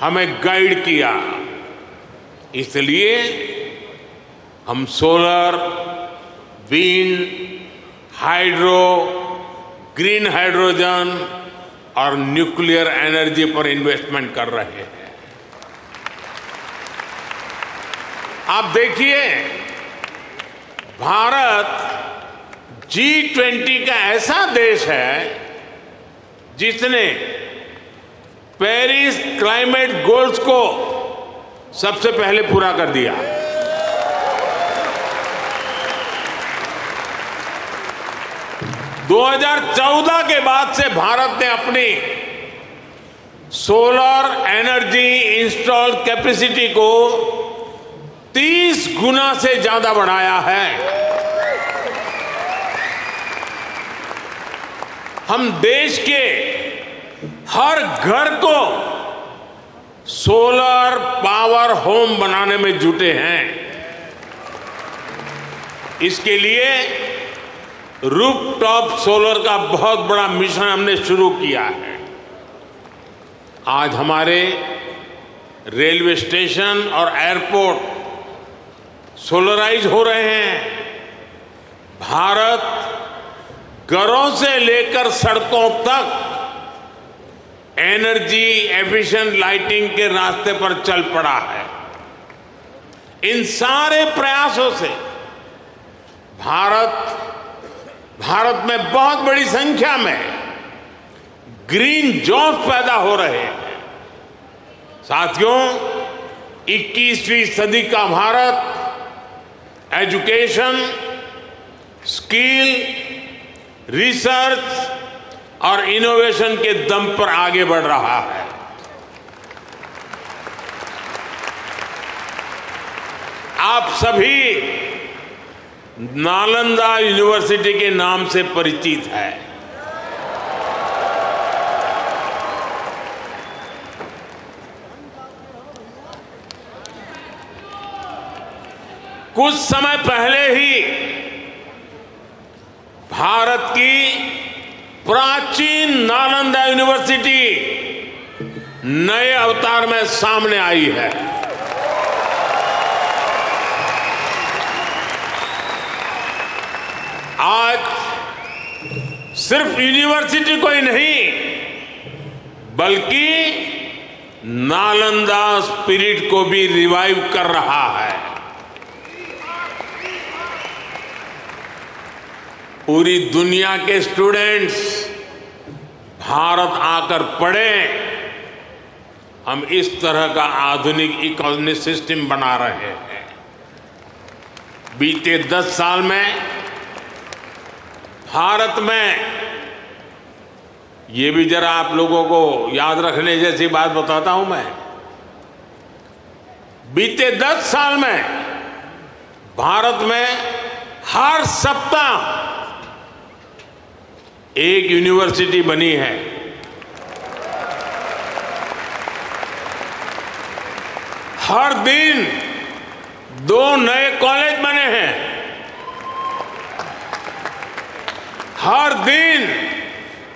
S2: हमें गाइड किया। इसलिए हम solar, wind, hydro, green hydrogen और न्यूक्लियर एनर्जी पर इन्वेस्टमेंट कर रहे हैं। आप देखिए, भारत G20 का ऐसा देश है जिसने पेरिस क्लाइमेट गोल्स को सबसे पहले पूरा कर दिया। दो 2014 के बाद से भारत ने अपनी सोलर एनर्जी इंस्टॉल कैपेसिटी को 30 गुना से ज्यादा बढ़ाया है। हम देश के हर घर को सोलर पावर होम बनाने में जुटे हैं। इसके लिए रूफटॉप सोलर का बहुत बड़ा मिशन हमने शुरू किया है। आज हमारे रेलवे स्टेशन और एयरपोर्ट सोलराइज हो रहे हैं। भारत घरों से लेकर सड़कों तक एनर्जी एफिशिएंट लाइटिंग के रास्ते पर चल पड़ा है। इन सारे प्रयासों से भारत में बहुत बड़ी संख्या में ग्रीन जॉब्स पैदा हो रहे हैं। साथियों, 21वीं सदी का भारत एजुकेशन, स्किल, रिसर्च और इनोवेशन के दम पर आगे बढ़ रहा है। आप सभी नालंदा यूनिवर्सिटी के नाम से परिचित है। कुछ समय पहले ही भारत की प्राचीन नालंदा यूनिवर्सिटी नए अवतार में सामने आई है। आज सिर्फ यूनिवर्सिटी को ही नहीं, बल्कि नालंदा स्पिरिट को भी रिवाइव कर रहा है। पूरी दुनिया के स्टूडेंट्स भारत आकर पढ़ें, हम इस तरह का आधुनिक इकोनॉमिक सिस्टम बना रहे हैं। बीते 10 साल में भारत में, ये भी जरा आप लोगों को याद रखने जैसी बात बताता हूं मैं, बीते 10 साल में भारत में हर सप्ताह एक यूनिवर्सिटी बनी है। हर दिन 2 नए कॉलेज बने हैं। हर दिन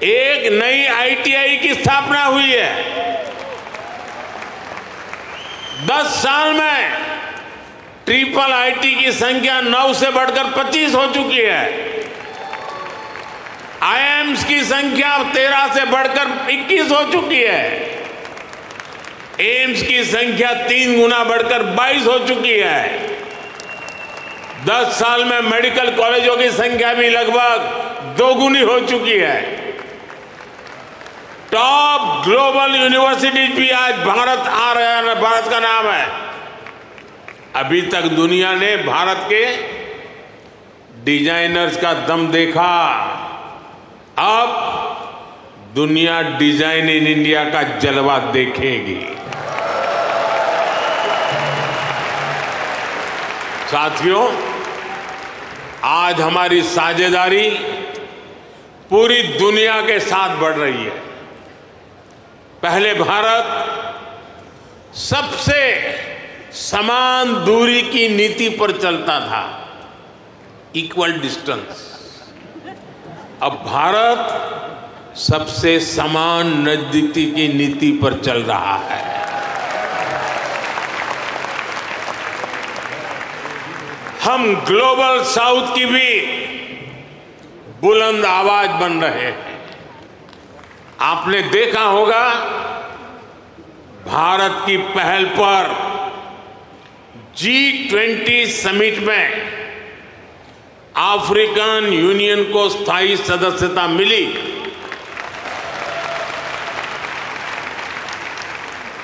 S2: एक नई आईटीआई की स्थापना हुई है। 10 साल में ट्रिपल आईटी की संख्या 9 से बढ़कर 25 हो चुकी है। आईआईएम्स की संख्या 13 से बढ़कर 21 हो चुकी है। एम्स की संख्या 3 गुना बढ़कर 22 हो चुकी है। 10 साल में मेडिकल कॉलेजों की संख्या भी लगभग 2 गुनी हो चुकी है। टॉप ग्लोबल यूनिवर्सिटीज भी आज भारत आ रहे हैं, भारत का नाम है। अभी तक दुनिया ने भारत के डिजाइनर्स का दम देखा, अब दुनिया डिजाइन इन इंडिया का जलवा देखेगी। साथियों, आज हमारी साझेदारी पूरी दुनिया के साथ बढ़ रही है। पहले भारत सबसे समान दूरी की नीति पर चलता था, इक्वल डिस्टेंस। अब भारत सबसे समान नजदीकी की नीति पर चल रहा है। हम ग्लोबल साउथ की भी बुलंद आवाज बन रहे हैं। आपने देखा होगा, भारत की पहल पर G20 समिट में अफ्रीकन यूनियन को स्थायी सदस्यता मिली।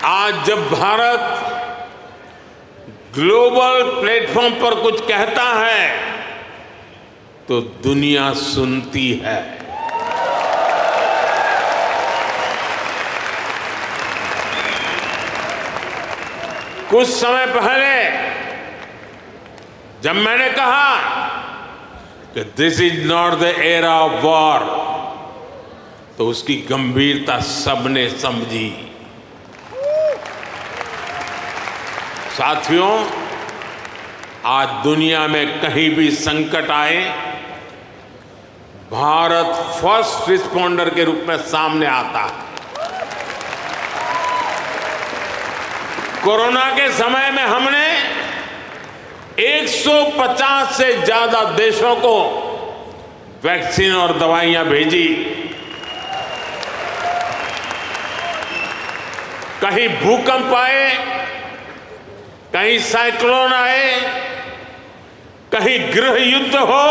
S2: आज जब भारत ग्लोबल प्लेटफॉर्म पर कुछ कहता है तो दुनिया सुनती है। कुछ समय पहले जब मैंने कहा कि this is not the era of war, तो उसकी गंभीरता सबने समझी। साथियों, आज दुनिया में कहीं भी संकट आए, भारत फर्स्ट रिस्पॉन्डर के रूप में सामने आता है। कोरोना के समय में हमने 150 से ज्यादा देशों को वैक्सीन और दवाइयां भेजी। कहीं भूकंप आए, कहीं साइक्लोन आए, कहीं गृह युद्ध हो,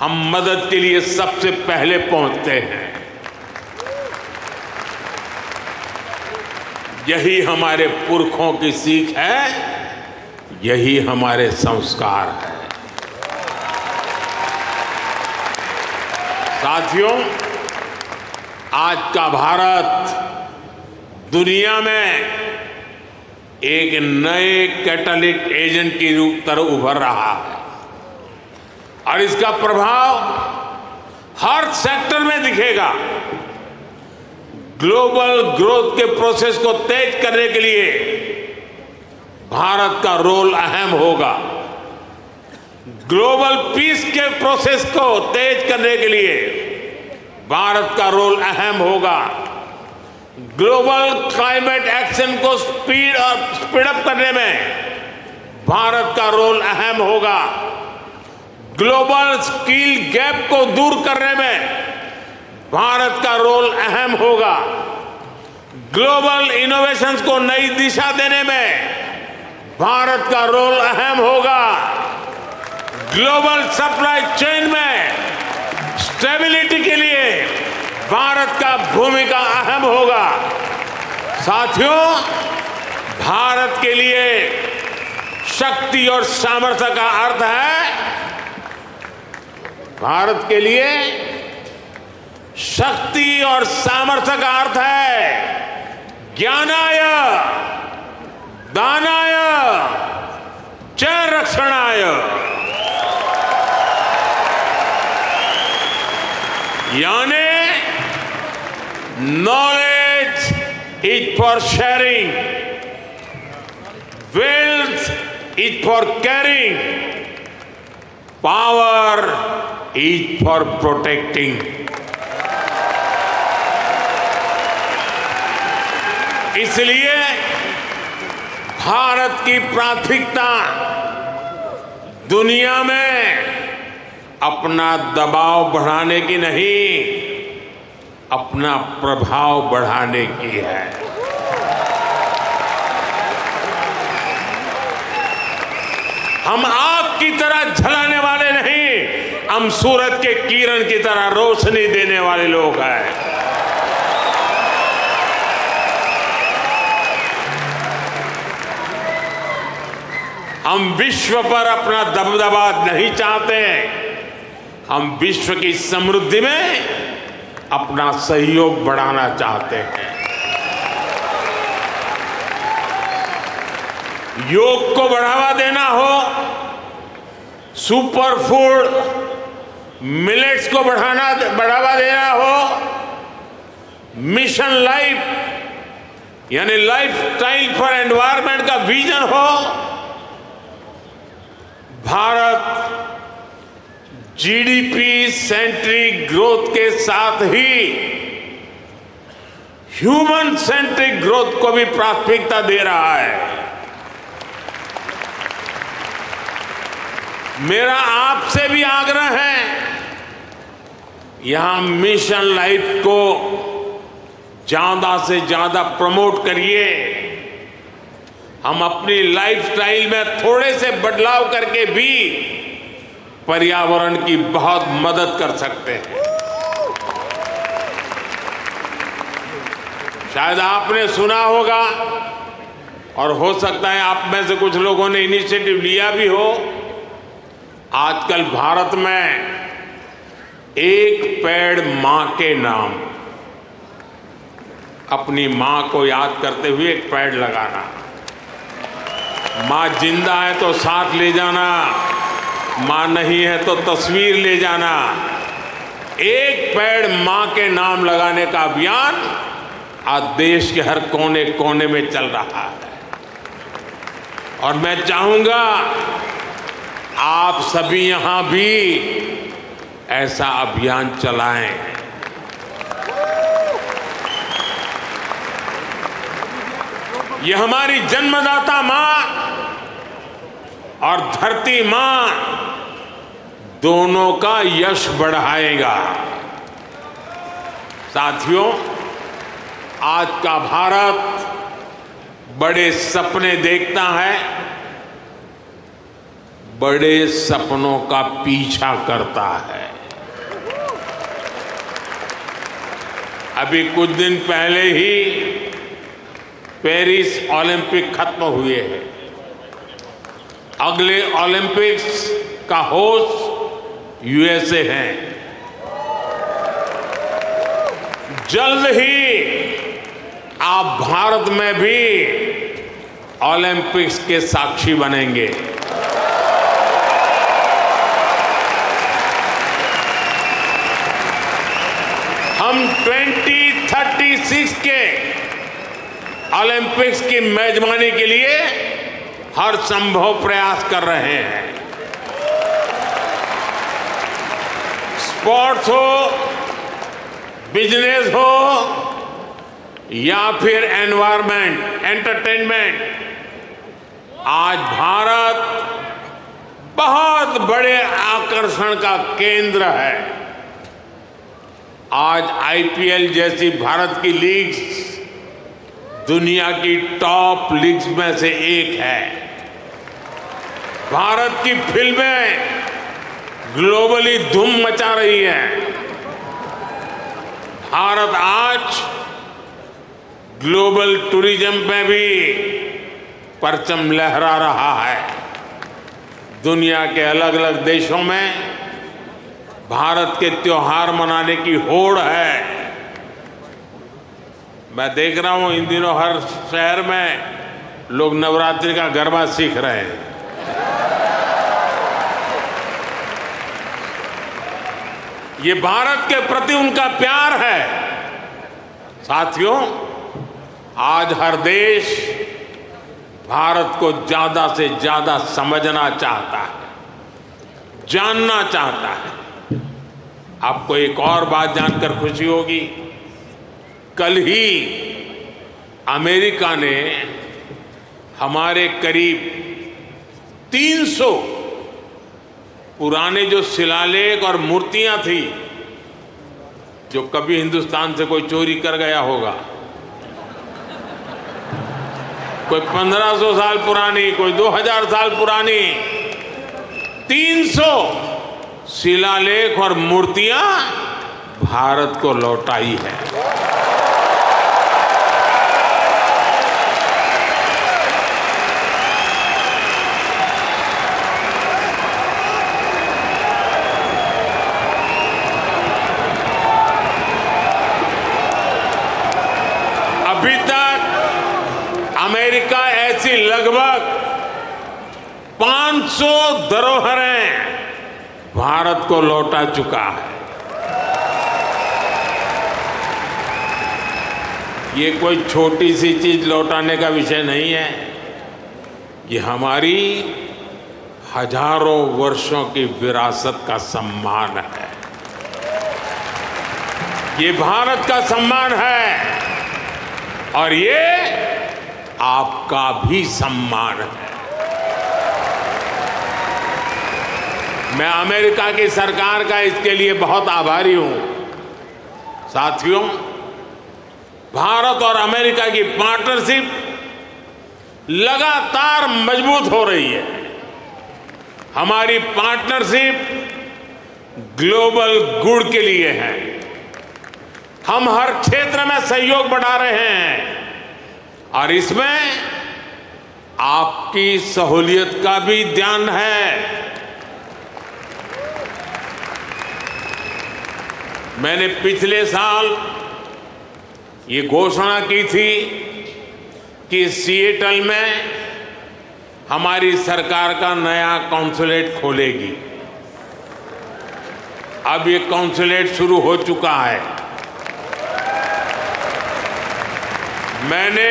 S2: हम मदद के लिए सबसे पहले पहुंचते हैं। यही हमारे पुरखों की सीख है, यही हमारे संस्कार है। साथियों, आज का भारत दुनिया में एक नए कैटलिस्ट एजेंट की तरह उभर रहा है और इसका प्रभाव हर सेक्टर में दिखेगा। ग्लोबल ग्रोथ के प्रोसेस को तेज करने के लिए भारत का रोल अहम होगा। ग्लोबल पीस के प्रोसेस को तेज करने के लिए भारत का रोल अहम होगा। ग्लोबल क्लाइमेट एक्शन को स्पीड अप करने में भारत का रोल अहम होगा। ग्लोबल स्किल गैप को दूर करने में भारत का रोल अहम होगा। ग्लोबल इनोवेशंस को नई दिशा देने में भारत का रोल अहम होगा। ग्लोबल सप्लाई चेन में स्टेबिलिटी के लिए भारत का भूमिका अहम होगा। साथियों, भारत के लिए शक्ति और सामर्थ्य का अर्थ है, भारत के लिए शक्ति और सामर्थ्य का अर्थ है ज्ञानाय, दानाय, च रक्षणाय। यानी knowledge is for sharing, wealth is for caring, power is for protecting. इसलिए भारत की प्राथमिकता दुनिया में अपना दबाव बढ़ाने की नहीं, अपना प्रभाव बढ़ाने की है। हम आग की तरह जलाने वाले नहीं, हम सूरज के किरण की तरह रोशनी देने वाले लोग हैं। हम विश्व पर अपना दबदबा नहीं चाहते, हम विश्व की समृद्धि में अपना सहयोग बढ़ाना चाहते हैं। योग को बढ़ावा देना हो, सुपर फूड मिलेट्स को बढ़ावा देना हो, मिशन लाइफ यानी लाइफ स्टाइल फॉर एनवायरमेंट का विजन हो, भारत जीडीपी सेंट्रिक ग्रोथ के साथ ही ह्यूमन सेंट्रिक ग्रोथ को भी प्राथमिकता दे रहा है। मेरा आपसे भी आग्रह है, यहां मिशन लाइफ को ज्यादा से ज्यादा प्रमोट करिए। हम अपनी लाइफस्टाइल में थोड़े से बदलाव करके भी पर्यावरण की बहुत मदद कर सकते हैं। शायद आपने सुना होगा और हो सकता है आप में से कुछ लोगों ने इनिशिएटिव लिया भी हो। आजकल भारत में एक पेड़ मां के नाम, अपनी मां को याद करते हुए एक पेड़ लगाना। मां जिंदा है तो साथ ले जाना, मां नहीं है तो तस्वीर ले जाना। एक पेड़ मां के नाम लगाने का अभियान आज देश के हर कोने कोने में चल रहा है। और मैं चाहूंगा आप सभी यहां भी ऐसा अभियान चलाएं। ये हमारी जन्मदाता मां और धरती मां दोनों का यश बढ़ाएगा। साथियों, आज का भारत बड़े सपने देखता है, बड़े सपनों का पीछा करता है। अभी कुछ दिन पहले ही पेरिस ओलंपिक खत्म हुए हैं। अगले ओलंपिक्स का होस्ट यूएसए है। जल्द ही आप भारत में भी ओलंपिक्स के साक्षी बनेंगे। हम 2036 के ओलंपिक्स की मेजबानी के लिए हर संभव प्रयास कर रहे हैं। स्पोर्ट्स हो, बिजनेस हो या फिर एनवायरमेंट, एंटरटेनमेंट, आज भारत बहुत बड़े आकर्षण का केंद्र है। आज आईपीएल जैसी भारत की लीग्स दुनिया की टॉप लीग्स में से एक है। भारत की फिल्में ग्लोबली धूम मचा रही हैं। भारत आज ग्लोबल टूरिज्म में भी परचम लहरा रहा है। दुनिया के अलग अलग देशों में भारत के त्योहार मनाने की होड़ है। मैं देख रहा हूं इन दिनों हर शहर में लोग नवरात्रि का गरबा सीख रहे हैं। ये भारत के प्रति उनका प्यार है। साथियों, आज हर देश भारत को ज्यादा से ज्यादा समझना चाहता है, जानना चाहता है। आपको एक और बात जानकर खुशी होगी, कल ही अमेरिका ने हमारे करीब 300 पुराने जो शिलालेख और मूर्तियां थी, जो कभी हिंदुस्तान से कोई चोरी कर गया होगा, कोई 1500 साल पुरानी, कोई 2000 साल पुरानी, 300 शिलालेख और मूर्तियां भारत को लौटाई है। अभी तक अमेरिका ऐसी लगभग 500 धरोहरें भारत को लौटा चुका है। ये कोई छोटी सी चीज लौटाने का विषय नहीं है। ये हमारी हजारों वर्षों की विरासत का सम्मान है। ये भारत का सम्मान है और ये आपका भी सम्मान है। मैं अमेरिका की सरकार का इसके लिए बहुत आभारी हूं। साथियों, भारत और अमेरिका की पार्टनरशिप लगातार मजबूत हो रही है। हमारी पार्टनरशिप ग्लोबल गुड के लिए है। हम हर क्षेत्र में सहयोग बढ़ा रहे हैं और इसमें आपकी सहूलियत का भी ध्यान है। मैंने पिछले साल ये घोषणा की थी कि सिएटल में हमारी सरकार का नया कॉन्सुलेट खोलेगी। अब ये कॉन्सुलेट शुरू हो चुका है। मैंने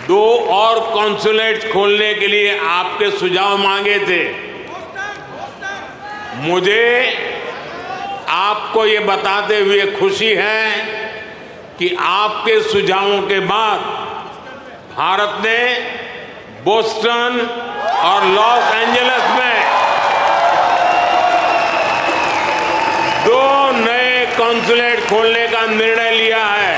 S2: 2 और कॉन्सुलेट खोलने के लिए आपके सुझाव मांगे थे। मुझे आपको ये बताते हुए खुशी है कि आपके सुझावों के बाद भारत ने बोस्टन और लॉस एंजलिस में 2 नए कॉन्सुलेट खोलने का निर्णय लिया है।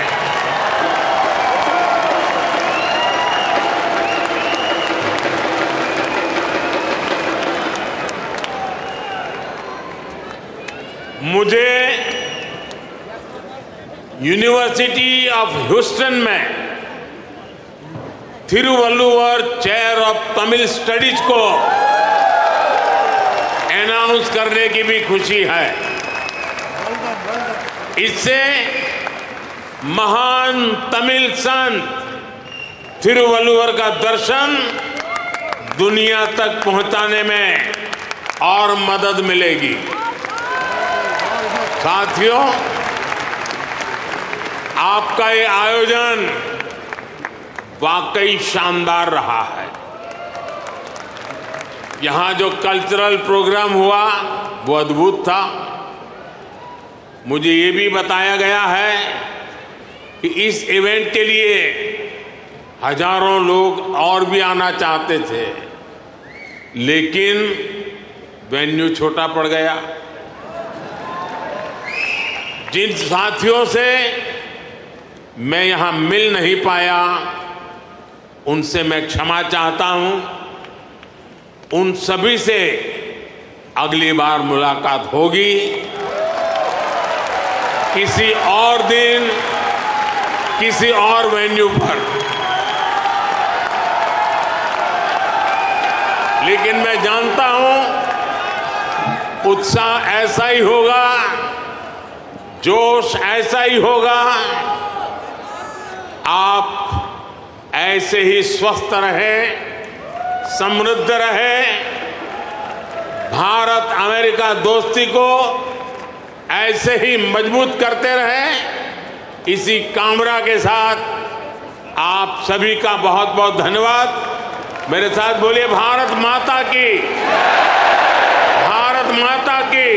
S2: मुझे यूनिवर्सिटी ऑफ ह्यूस्टन में Thiruvalluvar chair of Tamil studies को अनाउंस करने की भी खुशी है। इससे महान तमिल संत थिरुवल्लुवर का दर्शन दुनिया तक पहुंचाने में और मदद मिलेगी। साथियों, आपका ये आयोजन वाकई शानदार रहा है। यहां जो कल्चरल प्रोग्राम हुआ वो अद्भुत था। मुझे ये भी बताया गया है कि इस इवेंट के लिए हजारों लोग और भी आना चाहते थे, लेकिन वेन्यू छोटा पड़ गया। जिन साथियों से मैं यहां मिल नहीं पाया, उनसे मैं क्षमा चाहता हूं। उन सभी से अगली बार मुलाकात होगी, किसी और दिन, किसी और वेन्यू पर। लेकिन मैं जानता हूं उत्साह ऐसा ही होगा, जोश ऐसा ही होगा। आप ऐसे ही स्वस्थ रहे, समृद्ध रहे। भारत अमेरिका दोस्ती को ऐसे ही मजबूत करते रहे। इसी कामना के साथ आप सभी का बहुत बहुत धन्यवाद। मेरे साथ बोलिए भारत माता की, भारत माता की।